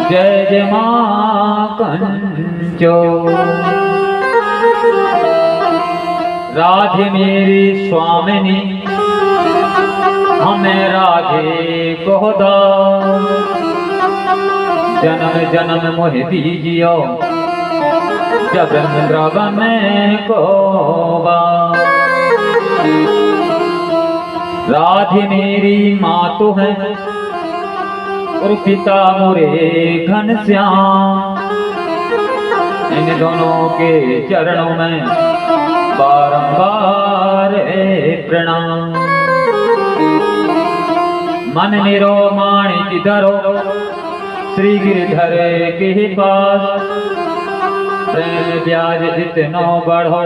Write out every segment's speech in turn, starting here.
जय जय मां कंचो। राधे मेरी स्वामिनी हमें राधे को दाओ। जन्म जन्म मोह दीजियो जब द्रवन को राधे मेरी माँ तो है और पिता मोरे घनश्याम। इन दोनों के चरणों में बारंबार प्रणाम। मन निरो माणिक धरो श्री गिरधर के पास। प्रेम ब्याज इतनो बढ़ो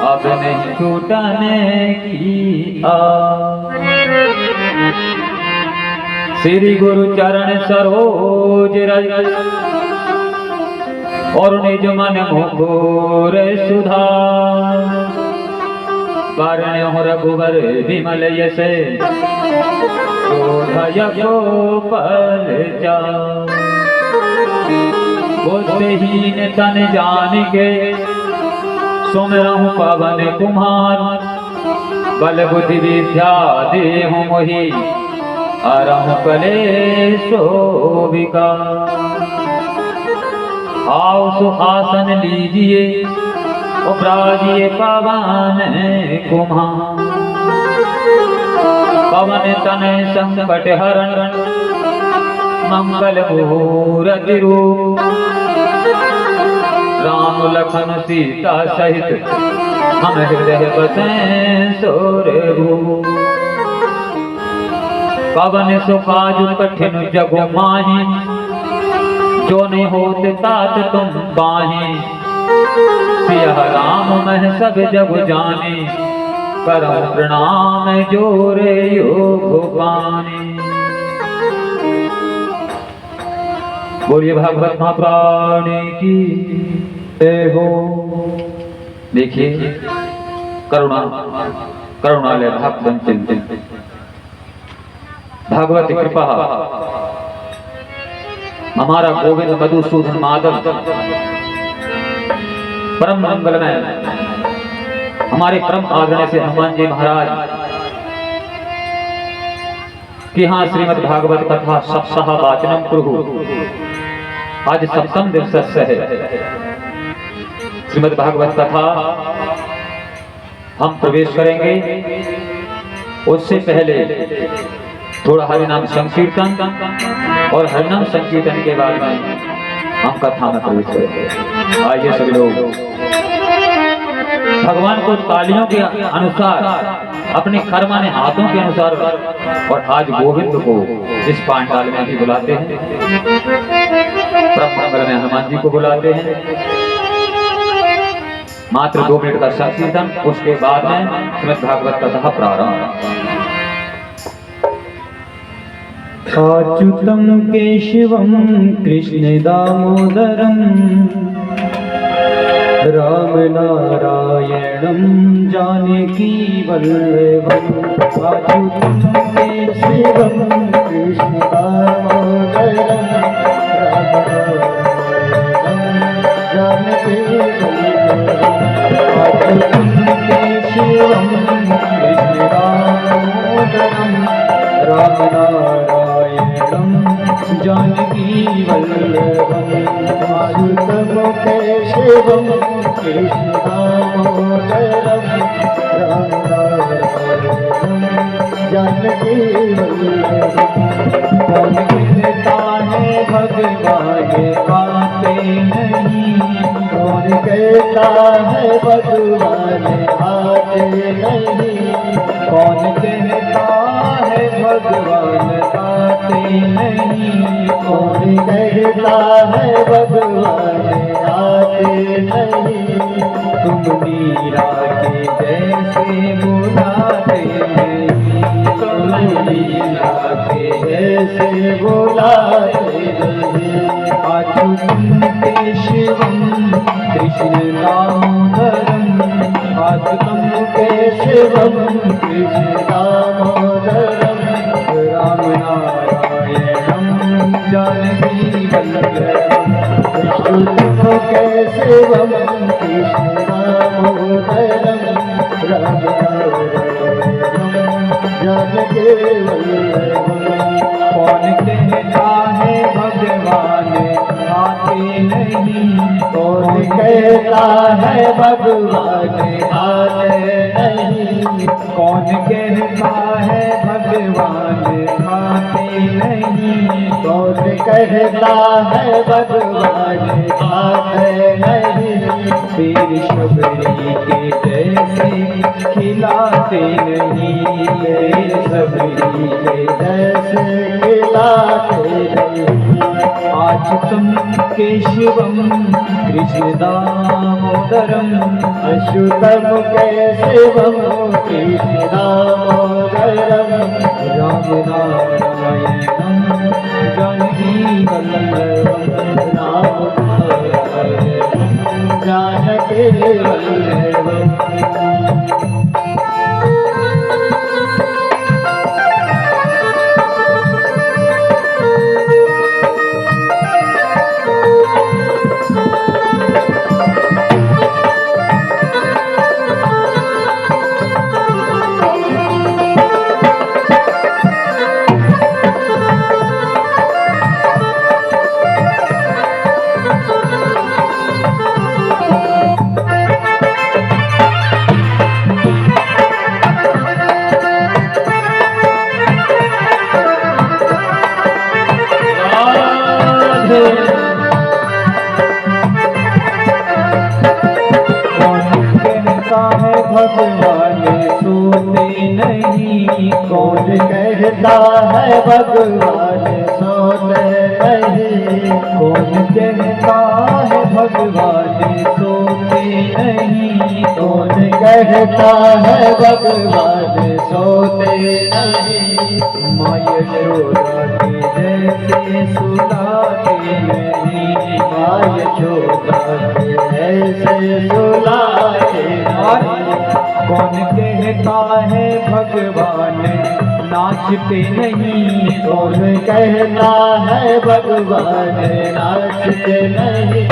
अब नहीं छूटने की आस। श्री गुरु चरण सरोज रज और निज मन मुकुर सुधार। वर्ण रघुवर विमल यश शोभय गोपाल जा। बुद्धिहीन तन जान के सुमिरहु पवन कुमार। बल बुद्धि विद्या देहु मोहि अरहु कलेशो विकार। आओ सुहासन लीजिए उपराजिए पवन कुमार। पवन तनय संकट हरण मंगल मूरति रूप। राम लखन सीता सहित हम हृदय बसें सोरभूप। पवन सुखाजु कठिन जगु माहि जो नहीं होते तात तुम बाहि। सिया राम मह सब जग जाने करम प्रणाम जोरे योग पाने। बोलिए भागवत महापुराण की जय हो। देखिए करुणालय भक्त चिंतन भागवत कृपा हमारा गोविंद मधुसूदन माधव परम मंगलमय हमारे परम आदरणीय से हनुमान जी महाराज कि हाँ श्रीमद् भागवत कथा सप्ताह वाचनम कुरु। आज सप्तम दिवस है श्रीमद् भागवत कथा हम प्रवेश करेंगे। उससे पहले थोड़ा हरिनाम संकीर्तन और हरिनाम संकीर्तन के बाद में हम कथा में प्रवेश करेंगे। आइए सभी लोग भगवान को तालियों के अनुसार अपने कर्माने हाथों के अनुसार और आज गोविंद को इस पांडाल में भी बुलाते हैं। ब्रह्मंगल में हनुमान जी को बुलाते हैं। मात्र 2 मिनट का संकीर्तन उसके बाद में श्रीमद् भागवत कथा प्रारंभ। अच्युतं केशवं कृष्ण दामोदरं राम नारायणं जानकी वल्लभम्। अच्युतं केशवं कृष्ण दामोदरं राम नारायणं जानकी वल्लभम्। अच्युतं केशवं कृष्ण दामोदरं राम नारायणं जानकी वल्लभम्। अच्युतं केशवं कृष्ण दामोदरं राम नारायणं जानकी वल्लभम्। कौन कहता है भगवान आते नहीं। कौन कहता है भगवान आते नहीं। कौन कहता है भगवान आते नहीं। कौन कहता है भगवान आते नहीं। तुम मीरा के जैसे बुलाते नहीं। तुम मीरा के जैसे बुलाते नहीं। अच्युतं केशवं कृष्ण दामोदरं। अच्युतं केशवं कृष्ण दामोदरं राम नारायणं जानकी विष्णुमुखे शिवं कृष्ण दामोदरं रामनारायणं जानकी वल्लभं। कौन कहता है भगवान आते नहीं, कौन कहता है भगवान आते नहीं, कौन कहता है भगवान आते नहीं, कौन कहता है भगवान आते नहीं। फिर शबरी के जैसे खिलाते नहीं, फिर शबरी के जैसे खिलाते नहीं। आज तुम केशवम कृष्ण दामोदरम, अच्युतम केशवम कृष्ण दामोदरम राम नारायणम जानकी वल्लभम, राम नारायणं जानकी वल्लभं। भगवान सोते नहीं, कौन कहता है भगवान सोते नहीं, कौन कहता है भगवान सोते नहीं, कौन कहता है भगवान सोते नहीं। माँ यशोदा के जैसे सुलाते नहीं, माँ यशोदा के ऐसे सुलाते नहीं। कौन कहता है भगवान नाचते नहीं, कौन कहता है भगवान नाचते नहीं।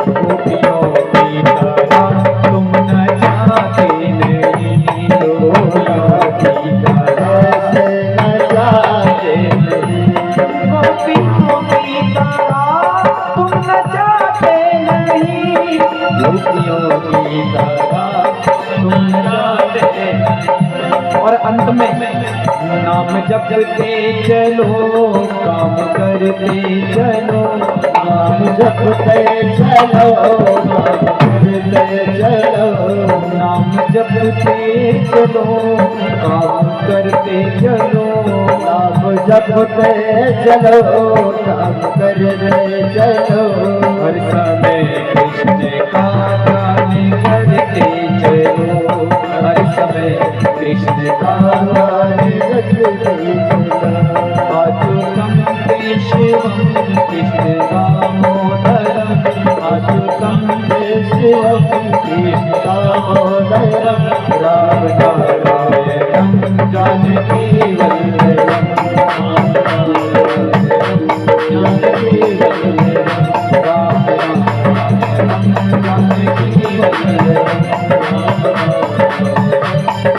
गोपियों की तरह तुम नचाते नहीं, गोपियों की तरह से नचाते नहीं। गोपियों की तरह तुम नचाते नहीं, गोपियों की तरह तुम नचाते नहीं। और अंत में नाम जपते चलो, काम करते चलो, नाम जपते चलो, नाम करते चलो, नाम जपते चलो, काम करते चलो, नाम जपते चलो, काम करते चलो। हर समय कृष्ण का गान करते चलो, हर समय कृष्ण का गान करते चलो। अच्युतम केशवम कृष्ण दामोदरम, अच्युतम केशवम कृष्ण दामोदरम राम नारायणम जानकी वल्लभम, जानकी वल्लभं। राम नारायणम जानकी वल्लभम,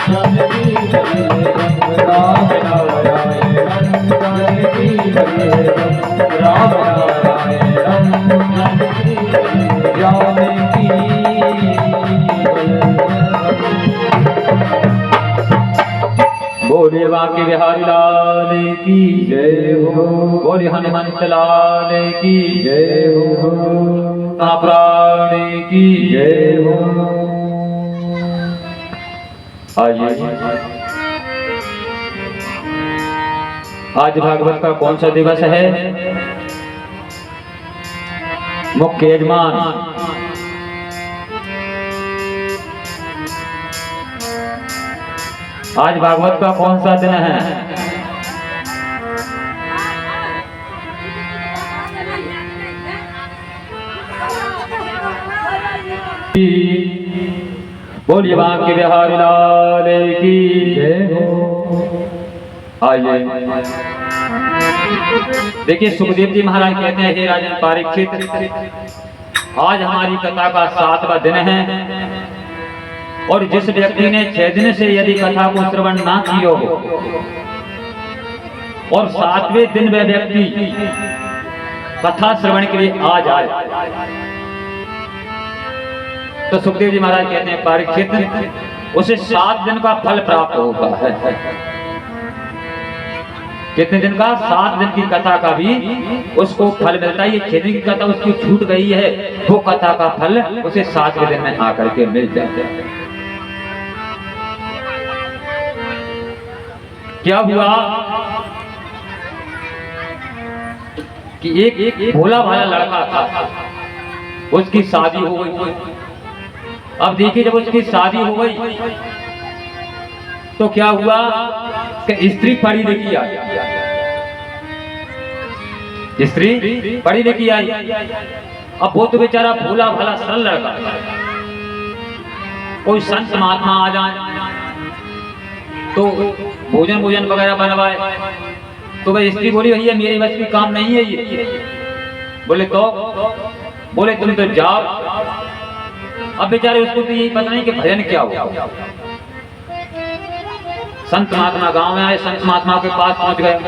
जानकी वल्लभं। राम नारायणम जानकी वल्लभम, राम नारायणम जानकी वल्लभं। जानकी वल्लभम। बोले बांके बिहारी लाल की जय हो, बोले हनुमंत लाल की जय हो, प्राण की जय हो। आइए, आज भागवत का कौन सा दिवस है? मुख्य यजमान आज भागवत का कौन सा दिन है? बोलिए बांके बिहारी लाल की जय हो। आइए देखिए सुखदेव जी महाराज कहते हैं, हे राजन परीक्षित, आज हमारी कथा का 7वां दिन है और जिस व्यक्ति ने 6 दिन से यदि कथा को श्रवण ना किया हो और 7वें दिन वह व्यक्ति कथा श्रवण के लिए आ जाए तो सुखदेव जी महाराज कहते हैं, परीक्षित, उसे 7 दिन का फल प्राप्त होता है। कितने दिन का? 7 दिन की कथा का भी उसको फल मिलता है। ये 6 दिन की कथा उसकी छूट गई है, वो कथा का फल उसे 7वें दिन में आकर के मिल जाता है। क्या हुआ कि एक भोला भाला लड़का था, उसकी शादी हो गई। अब देखिए, जब उसकी शादी हो गई तो क्या हुआ कि स्त्री पढ़ी लिखी आई, स्त्री पढ़ी लिखी आई। अब वो तो बेचारा भोला भाला सरल लड़का, कोई संत महात्मा आ जाए तो भोजन वगैरह बनवाए तो वह स्त्री बोली, भैया मेरी बस की काम नहीं है ये। बोले तुम तो जाओ। अब बेचारे उसको तो यही पता नहीं कि भजन क्या हुआ। संत महात्मा गांव में आए, संत महात्मा के पास पहुंच गए।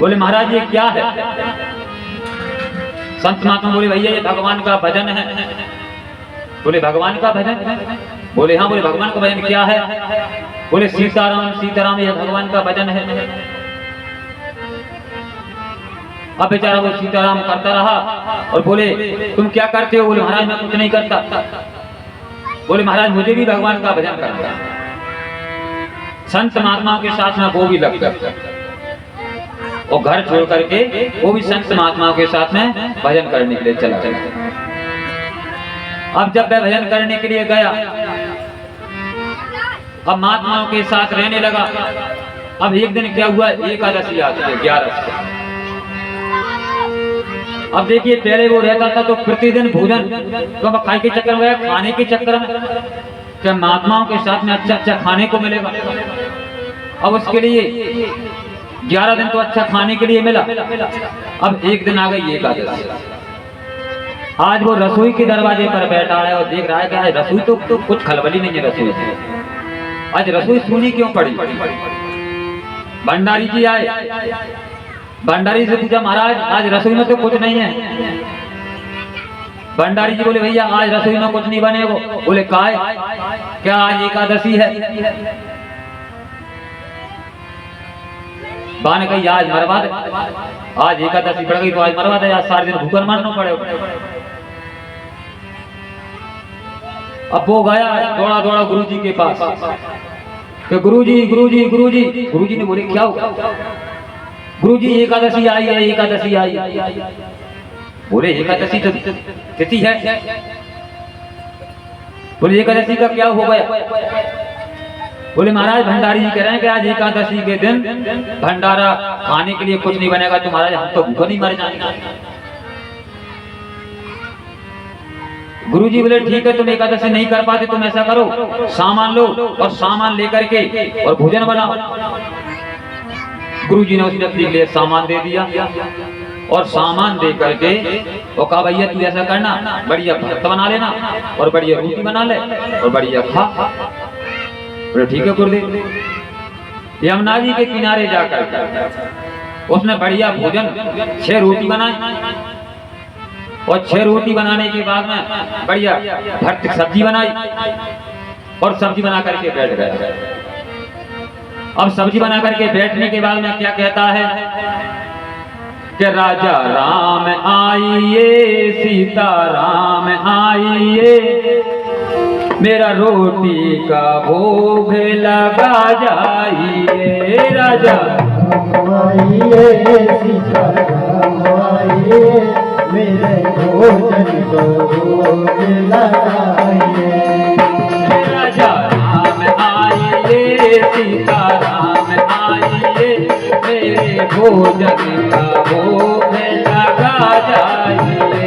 बोले महाराज ये क्या है? संत महात्मा बोले, भैया ये भगवान का भजन है। बोले भगवान का भजन? बोले हाँ। बोले भगवान का भजन क्या है? बोले सीताराम सीताराम, ये भगवान का भजन है। अब बेचारा वो सीताराम करता रहा और बोले तुम क्या करते हो? बोले महाराज मैं कुछ नहीं करता। बोले महाराज मुझे भी भगवान का भजन करना। संत महात्माओं के साथ में वो भी लग गया और घर छोड़ करके वो भी संत महात्माओं के साथ में भजन करने के लिए चला। अब जब वह भजन करने के लिए गया, अब महात्माओं के साथ रहने लगा। अब एक दिन क्या हुआ, एकादशी आती है 11 से। अब देखिए पहले वो रहता था तो प्रतिदिन भोजन तो खाने के चक्कर में, खाने के चक्कर में क्या महात्माओं के साथ में अच्छा खाने को मिलेगा। अब उसके लिए 11 दिन तो अच्छा खाने के लिए मिला। अब एक दिन आ गई एकादशी। आज वो रसोई के दरवाजे पर बैठा है और देख रहा है कि रसोई तो कुछ खलबली नहीं है रसोई से। आज रसोई सुनी क्यों पड़ी? भंडारी जी आए। भंडारी से पूछा, महाराज आज रसोई में तो कुछ नहीं है। भंडारी जी बोले, भैया आज रसोई में कुछ नहीं बनेगा। बोले काय? क्या आज एकादशी है? बा ने कही आज मरवा दे, आज एकादशी पड़ गई तो आज मरवा दे, आज सारे दिन भूखन मारना पड़ेगा। अब वो गया दौड़ा दौड़ा गुरुजी के पास कि गुरुजी ने बोले क्या हुआ? गुरुजी एकादशी आई है, एकादशी आई। बोले एकादशी तो तिथि है। बोले एकादशी का क्या हो गया? बोले महाराज भंडारी जी कह रहे हैं कि आज एकादशी के दिन भंडारा खाने के लिए कुछ नहीं बनेगा तो महाराज हम तो भूखा नहीं मर जाएंगे। गुरुजी बोले ठीक है, तुम एकादशी नहीं कर पाते, तुम ऐसा करो सामान लो और सामान लेकर के और भोजन बनाओ। गुरुजी ने उस व्यक्ति के लिए सामान दे दिया और सामान दे करके वो कहा भैया तू ऐसा करना, बढ़िया भरत बना लेना और बढ़िया रोटी बना ले और बढ़िया खा। बोले ठीक है गुरुदेव। यमुना जी के किनारे जाकर उसने बढ़िया भोजन 6 रोटी बनाई और 6 रोटी बनाने के बाद में बढ़िया भरत सब्जी बनाई और सब्जी बना करके बैठ गया। अब सब्जी बना करके बैठने के बाद में क्या कहता है कि राजा राम आइए, सीता राम आइए, मेरा रोटी का भोग लगा जाइए। राजा आइए, सीता राम आइए, मेरे भोजन को भोग लगाइए। राजा राम आइए, सीता राम आइए, मेरे भोजन का भोग लगा जाइए।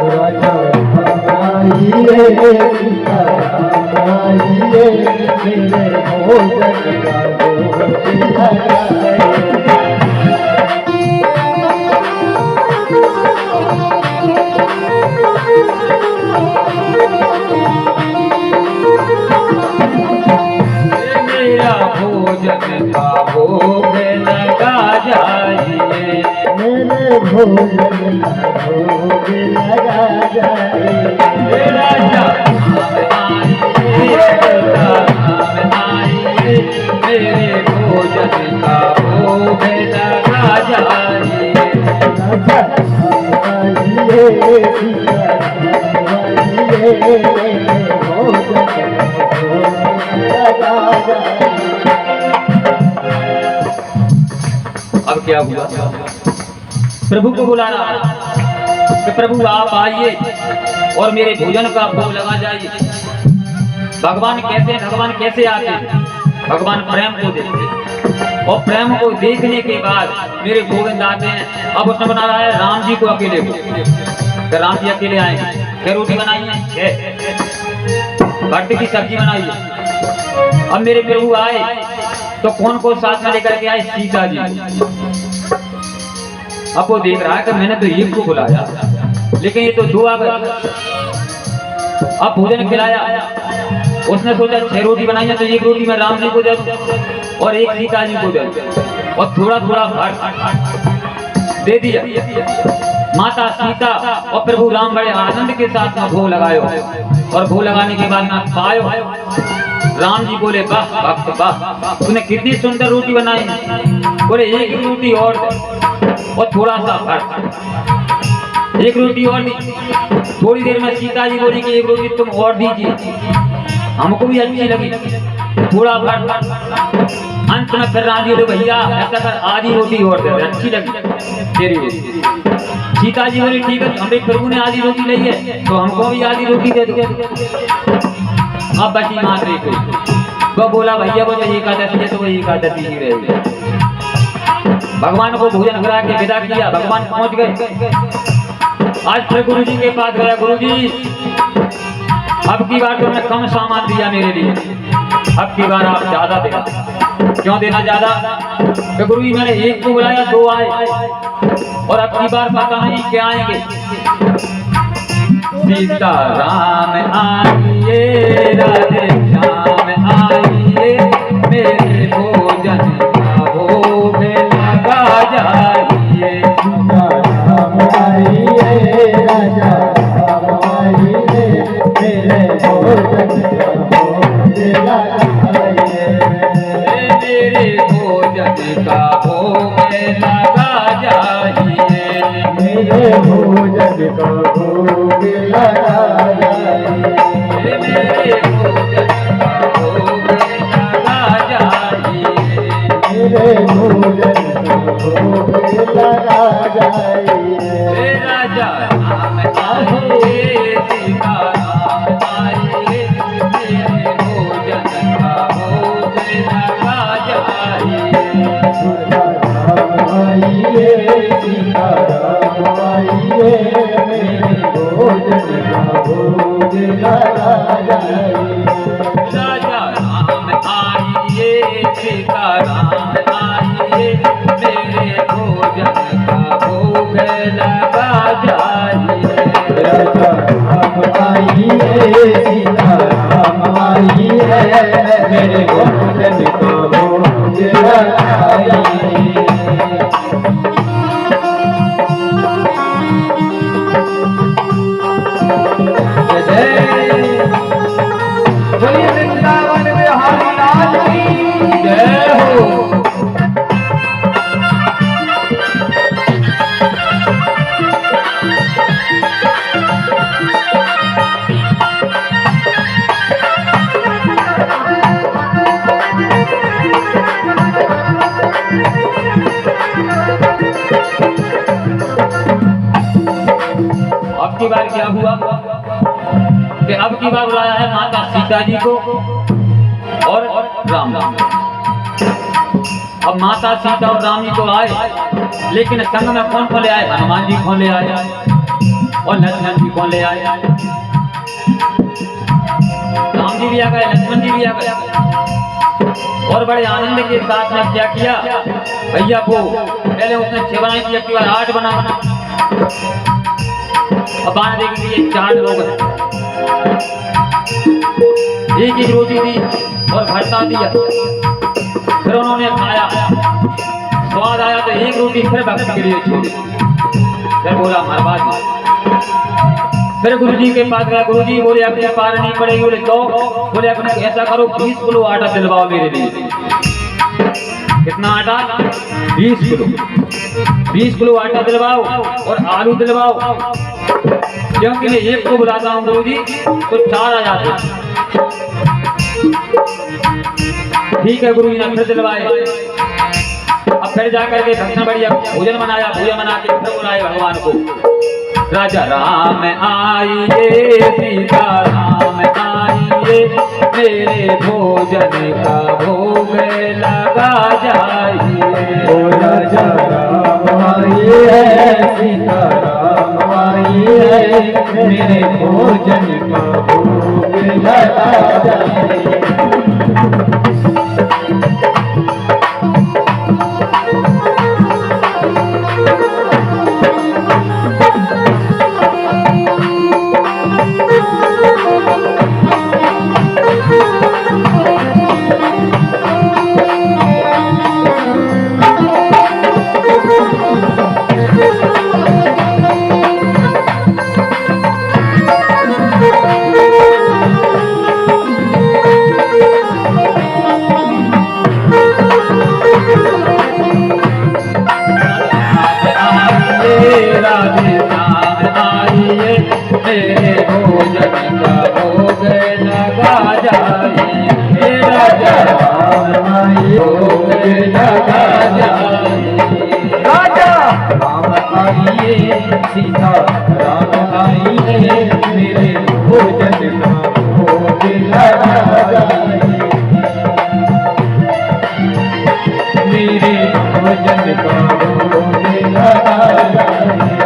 राजा आइए, सीता राम आइए, मेरे भोजन का भोग लगाइए। भोजन का भोग लगा जाए। हे राजा राम आइए, मेरे भोजन का भोग लगा जाए। राजा आइए, सीताराम आइए, भोजन का भोग लगा जाए। अब क्या हुआ? प्रभु को बुला रहा कि प्रभु आप आइए और मेरे भोजन का भोग लगा जाइए। भगवान कैसे आते हैं? भगवान प्रेम को देखते और प्रेम को देखने के बाद मेरे गोविंद आते हैं। अब उसने बना रहा है राम जी को अकेले को, तो राम जी अकेले आएंगे। क्या रोटी बनाई है? भट्ट की सब्जी बनाई है। अब मेरे प्रभु आए तो कौन को साथ में लेकर के आए? सीता जी। अब वो देख रहा है कि मैंने तो एक को बुलाया, लेकिन ये तो दो आ गए। अब भोजन खिलाया, उसने सोचा 6 रोटी बनाई है तो एक रोटी मैं राम जी को दे दूं और एक सीता जी को दे दूं, और थोड़ा थोड़ा भर दे दिया। माता सीता और प्रभु राम बड़े आनंद के साथ में भोग लगायो, और भोग लगाने के बाद में पायो। राम जी बोले वाह भक्त वाह, तूने कितनी सुंदर रोटी बनाई। बोले एक रोटी और दे, और थोड़ा सा भर। एक रोटी और दी। थोड़ी देर में सीता जी बोली कि एक रोटी तुम और दीजिए, हमको भी अच्छी लगी। थोड़ा भर। अंत में फिर राम जी बोले भैया ऐसा कर आधी रोटी और दे, अच्छी लगी तेरी रोटी। सीता जी बोली ठीक है, हमारे प्रभु ने आधी रोटी ली है तो हमको भी आधी रोटी दे दो। अब बची मात्र एक। वो बोला भैया वो तो एकादशी है तो वो एकादशी ही रहेगी। भगवान को भोजन करा के विदा किया। भगवान पहुंच गए। आज फिर गुरु जी के पास गया। गुरु जी अब की बार तुमने कम सामान दिया मेरे लिए, अब की बार आप ज्यादा देना। क्यों देना ज्यादा? तो गुरु जी मैंने एक को बुलाया, 2 आए, और अब की बार पता नहीं क्या आएंगे। सीता राम आइए, राधे श्याम आइए, मेरे भोजन का भोग लगा जाइए। सीता राम आइए, राजा राम आइए, मेरे भोजन का भोग लगा जाइए। मेरे भोजन का भोग लगा जाइए। मेरे भोजन का भोग लगा जाइए। मेरे भोजन का भोग लगा जाइए। मेरे भोजन का भोग लगा जाइए। राजा राम आइए, सीता राम आइए, मेरे भोजन का भोग लगा जाइए। राम आइए, सीता राम आइए, मेरे भोजन का भोग लगा जाइए। राजा राम आइए, सीता राम आइए, मेरे भोजन का भोग लगा जाइए। राजा राम आइए, सीता राम आइए, मेरे भोजन का भोग लगा जाइए। बोलिए वृंदावन में हरिलाल की जय हो। अब की बार क्या हुआ कि अब की बार बुलाया है माता सीता जी को और राम जी। अब माता सीता और राम जी तो आए, लेकिन संग में कौन कौन ले आए? हनुमान जी कौन ले आए और लक्ष्मण जी कौन ले आए? राम जी भी आ गए, लक्ष्मण जी भी आ गए, और बड़े आनंद के साथ में क्या किया भैया को पहले उसने 6 बनाई थी, अब की बार 8 बना। अब आने देखिए 4 लोग हैं, एक ही रोटी दी और भरता दिया। फिर उन्होंने खाया, स्वाद आया तो एक रोटी फिर भक्त के लिए छोड़ी। फिर बोला मरवा दी। फिर गुरुजी के पास गया, गुरुजी बोले अपने पार नहीं पड़ेगी, बोले तो बोले अपने ऐसा करो 20 किलो आटा दिलवाओ मेरे लिए। कितना आटा? 20 किलो। 20 किलो आटा दिलवाओ और आलू दिलवाओ, क्योंकि मैं एक को बुलाता हूँ गुरुजी तो 4 आ जाते हैं। ठीक है, गुरुजी ने फिर दिलवाए। अब फिर जाकर के भक्तन बढ़िया भोजन बनाया, भोजन बना के फिर बुलाए भगवान को। राजा राम आइए, सीता राम आइए, मेरे भोजन का भोग लगा जाइए। ओ राजा राम आइए, सीता राम आइए, मेरे भोजन का भोग लगा जाइए। सीता राम आइए, मेरे भोजन का भोग लगा जाइए। मेरे भोजन का भोग लगा जाइए,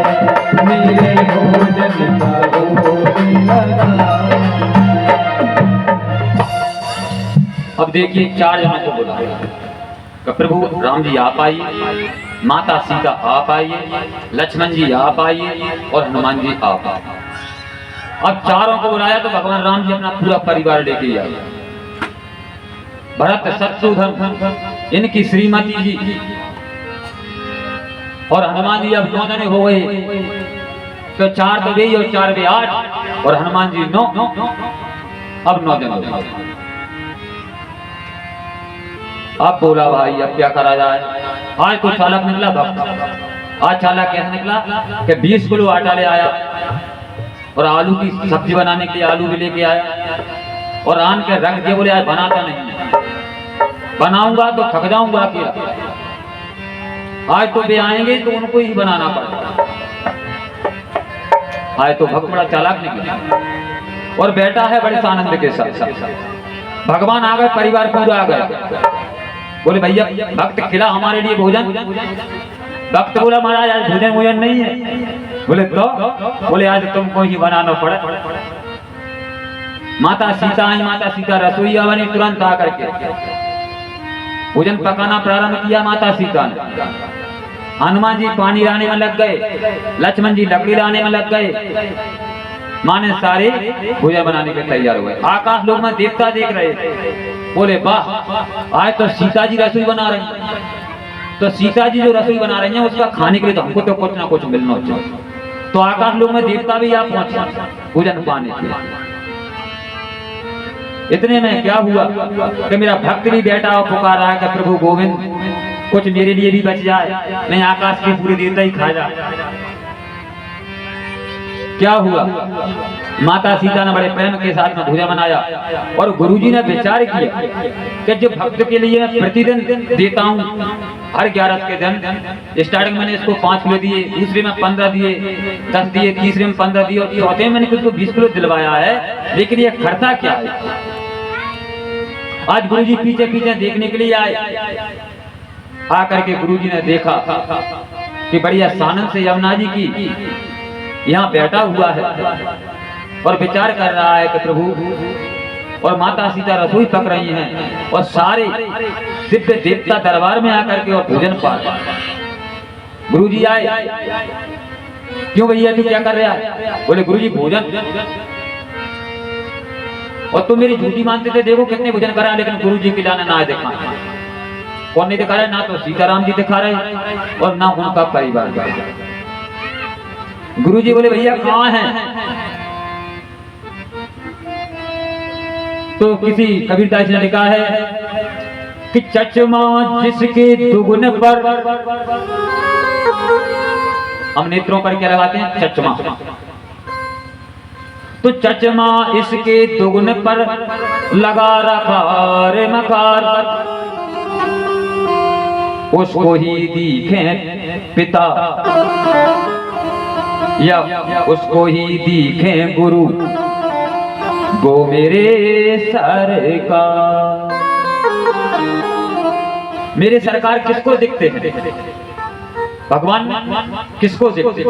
मेरे भोजन का भोग लगा। अब देखिए 4 जनों को बुलाया कि प्रभु राम जी आप आइए, माता सीता आप आइए, लक्ष्मण जी आप आइए और हनुमान जी आप आइए। अब चारों को बुलाया तो भगवान राम जी अपना पूरा परिवार लेके आए। भरत शत्रुघ्न इनकी श्रीमती जी और हनुमान जी अब 9 जने हो गए, तो 4 तो गई और 4 वे 8 और हनुमान जी 9, अब 9 जन हो गए। अब बोला भाई अब क्या करा जाए। आज तो चालक निकला भक्त। आज चालक कैसे निकला कि 20 किलो आटा ले आया और आलू की सब्जी बनाने के लिए आलू भी लेके आया और आन के रख दिया। बोले आज बनाता नहीं, बनाऊंगा तो थक जाऊंगा क्या। आज तो वे आएंगे तो उनको ही बनाना पड़ेगा। आज तो भक्त बड़ा चालाक निकला और बैठा है बड़े आनंद के साथ। भगवान आ गए, परिवार पूरा आ गया। बोले भैया भक्त खिला हमारे लिए भोजन। भक्त बोला महाराज आज भोजन नहीं है। बोले तो बोले आज तुमको ही बनाना पड़ा। माता सीता आई, माता सीता रसोईया बनी, तुरंत आकर के भोजन पकाना प्रारंभ किया माता सीता ने। हनुमान जी पानी लाने में लग गए, लक्ष्मण जी लकड़ी लाने में लग गए। माने सारे भोजन बनाने के तैयार हुए। आकाश लोग में देवता देख रहे। बोले वाह आज तो सीता जी रसोई बना रही हैं। तो सीता जी जो रसोई बना रही हैं उसका खाने के लिए तो हमको तो कुछ ना कुछ मिलना चाहिए। तो आकाश लोग में देवता भी आप पहुंचे भोजन पाने के लिए। इतने में क्या हुआ कि मेरा भक्त भी बैठा और पुकार रहा है कि प्रभु गोविंद कुछ मेरे लिए भी बच जाए, नहीं आकाश के पूरे देवता ही खा जाए। क्या हुआ, माता सीता ने बड़े प्रेम के साथ में भोजन बनाया और गुरुजी ने विचार किया कि जो भक्त के लिए मैं प्रतिदिन देता हूँ हर 11 के दिन। स्टार्टिंग मैंने इसको 5 किलो दिए, दूसरे में 15 दिए, 10 दिए, तीसरे में 15 दिए और चौथे में मैंने इसको 20 किलो दिलवाया है। लेकिन ये खर्चा क्या है। आज गुरुजी पीछे पीछे देखने के लिए आए। आकर के गुरुजी ने देखा कि बढ़िया सानंद से यमुना जी की यहाँ बैठा हुआ है और विचार कर रहा है कि प्रभु और माता सीता रसोई पक रही हैं और सारे दिव्य देवता दरबार में आकर के और भोजन पा। गुरुजी आए, क्यों भैया तू क्या कर रहा है। बोले गुरुजी भोजन। और तुम मेरी झूठी मानते थे, देखो कितने भोजन करा, लेकिन गुरुजी की लाना ना दिखा। कौन नहीं दिखा रहे, ना तो सीताराम जी दिखा रहे और ना उनका परिवार। गुरुजी बोले भैया कहाँ हैं? तो किसी कबीरदास ने लिखा है कि चचमा जिसके दुगुन पर, हम नेत्रों पर क्या लगाते हैं? चचमा। तो चचमा इसके दुगुन पर लगा रखा रे मकार, उसको ही दिखे पिता या उसको ही दिखे गुरु, वो मेरे सरकार। मेरे सरकार किसको दिखते हैं? भगवान किसको दिखते हैं?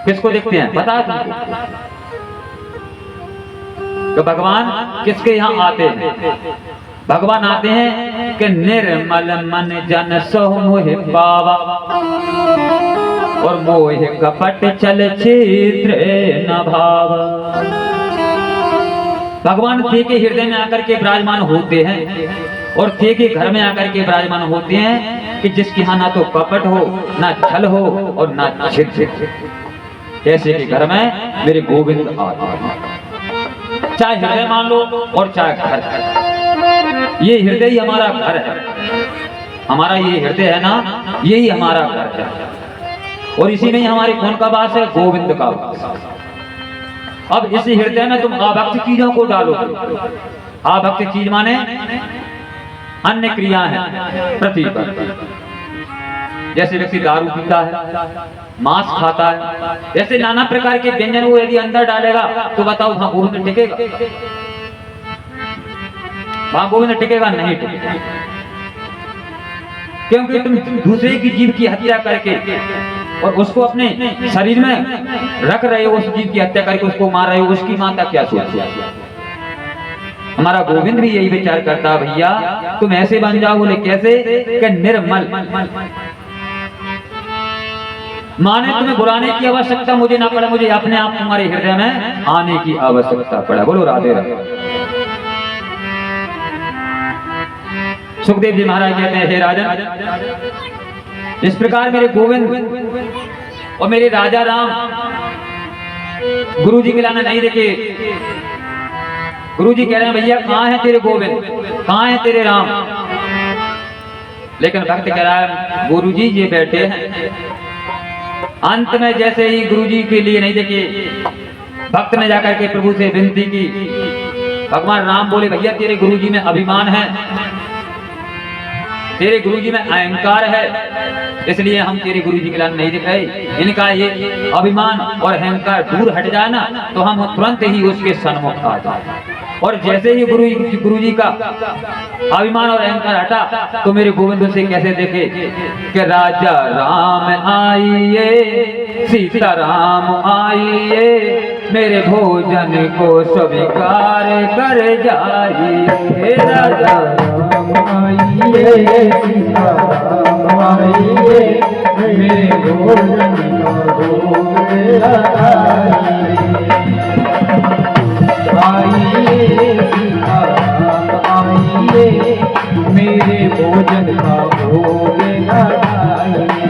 किसको दिखते हैं बता तुमको? तो भगवान किसके यहाँ आते हैं? भगवान आते हैं कि निर्मल मन जन सोह मोह पावा, और मोह कपट चल चित्र न भाव। भगवान थे के हृदय में आकर के विराजमान होते हैं, और थे के घर में आकर के विराजमान होते हैं कि जिसके यहाँ ना तो कपट हो, ना छल हो, और ना छिद्र। ऐसे के घर में मेरे गोविंद आते हैं। चाहे हृदय मान लो और चाहे घर। ये हृदय ही हमारा घर है। हमारा ये हृदय है ना, यही हमारा घर है, और इसी में ही हमारे कौन का वास है? गोविंद का वास। अब इस हृदय में तुम अभक्त चीजों को डालोगे। अभक्त चीज माने अन्य क्रिया है पृथ्वी पर। जैसे व्यक्ति दारू पीता है, मांस खाता है, ऐसे नाना प्रकार के व्यंजन वो यदि अंदर डालेगा तो बताओ वहां गोविंद टिकेगा? वहां गोविंद टिकेगा? नहीं टिकेगा। क्योंकि तुम दूसरे की जीव की हत्या करके और उसको अपने शरीर में रख रहे हो, उस जीव की हत्या करके उसको मार रहे हो, उसकी माता क्या सोचती? हमारा गोविंद भी यही विचार करता, भैया तुम ऐसे बन जाओ। बोले कैसे? कि निर्मल माने तुम्हें बुलाने की आवश्यकता मुझे ना पड़े, मुझे अपने आप तुम्हारे हृदय में आने की आवश्यकता पड़ा। बोलो राधे राधे। सुखदेव जी महाराज कहते हैं, हे राजन, इस प्रकार मेरे गोविंद और मेरे राजा राम गुरु जी के लाने नहीं देखे। गुरु जी कह रहे हैं, भैया कहाँ है तेरे गोविंद, कहाँ है तेरे राम? लेकिन भक्त कह रहा है, गुरु जी ये बैठे हैं। अंत में जैसे ही गुरु जी के लिए नहीं देखे, भक्त ने जाकर के प्रभु से विनती की। भगवान राम बोले, भैया तेरे गुरु जी में अभिमान है, तेरे गुरु जी में अहंकार है, इसलिए हम तेरे गुरु जी के लाने नहीं दिख रहे। इनका ये अभिमान और अहंकार दूर हट जाए ना, तो हम तुरंत ही उसके सन्मुख आ जाए। और जैसे ही गुरु जी का अभिमान और अहंकार हटा, तो मेरे गोविंद से कैसे देखे कि राजा राम आइए, सीता राम आइए, मेरे भोजन को स्वीकार कर जाइए। राजा राम आइए, सीता राम आइए, मेरे भोजन को आइए, सीता राम आइए, मेरे भोजन का भोग लगाइए।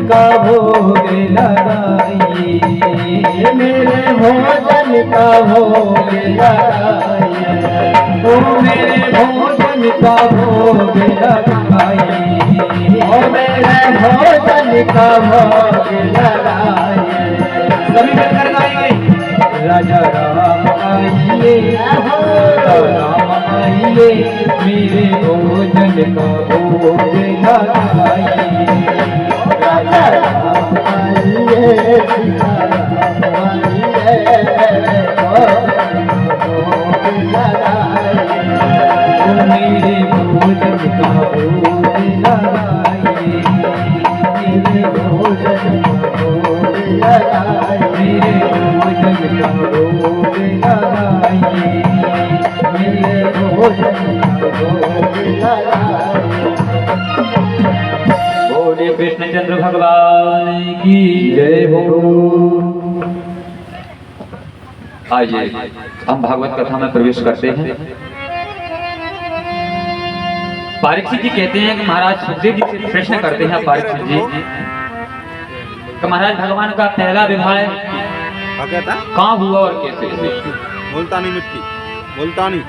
का भोग लगाइए, मेरे भोजन का भोग लगाइए, ओ मेरे भोजन का भोग लगाइए, ओ मेरे भोजन का भोग लगाइए। सभी मिलकर गाएंगे, राजा राम आइए, राम आइए, मेरे भोजन का भोग लगाइए। सीताराम आइए, सीताराम आइए, भोग लगाइए, मेरे भोजन का भोग लगाइए, मेरे भोजन का भोग लगाइए, मेरे भोजन का भोग लगाइए, मेरे भोजन का भोग लगाइए। बोलिए कृष्णचंद्र भगवान की जय हो। आइए हम भागवत कथा में प्रवेश करते हैं। परीक्षित जी कहते हैं कि महाराज सुखदेव जी से प्रश्न करते हैं परीक्षित जी कि महाराज भगवान का पहला विवाह कहाँ हुआ और कैसे? मुल्तानी मिट्टी, मुल्तानी